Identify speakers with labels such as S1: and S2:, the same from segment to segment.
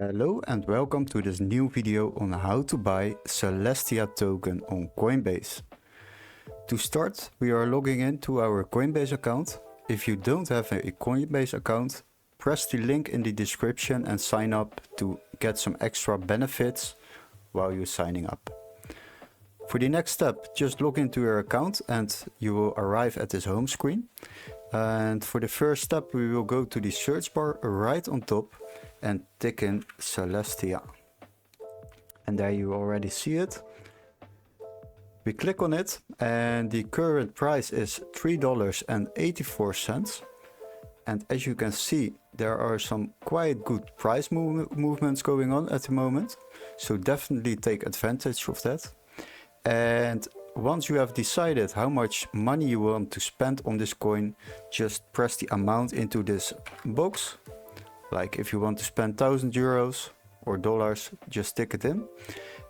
S1: Hello and welcome to this new video on how to buy Celestia Token on Coinbase. To start, we are logging into our Coinbase account. If you don't have a Coinbase account, press the link in the description and sign up to get some extra benefits while you're signing up. For the next step, just log into your account and you will arrive at this home screen. And for the first step, we will go to the search bar right on top and tick in Celestia. And there you already see it. We click on it and the current price is $3.84. And as you can see, there are some quite good price movements going on at the moment. So definitely take advantage of that. And once you have decided how much money you want to spend on this coin, just press the amount into this box. Like if you want to spend 1,000 euros or dollars, just stick it in.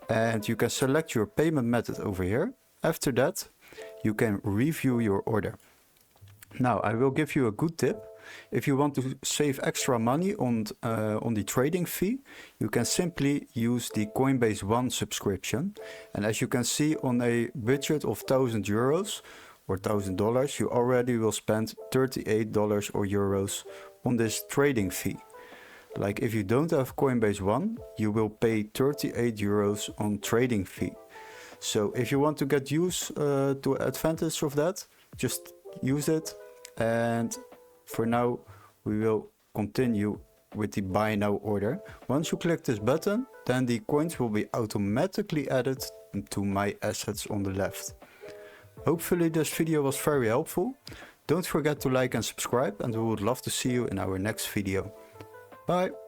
S1: And you can select your payment method over here. After that, you can review your order. Now, I will give you a good tip. If you want to save extra money on the trading fee, you can simply use the Coinbase One subscription. And as you can see, on a budget of 1,000 euros or $1,000, you already will spend $38 or euros on this trading fee. Like if you don't have Coinbase One, you will pay 38 euros on trading fee. So if you want to get used to advantage of that, just use it. And for now, we will continue with the buy now order. Once you click this button, then the coins will be automatically added to my assets on the left. Hopefully this video was very helpful. Don't forget to like and subscribe, and we would love to see you in our next video. Bye!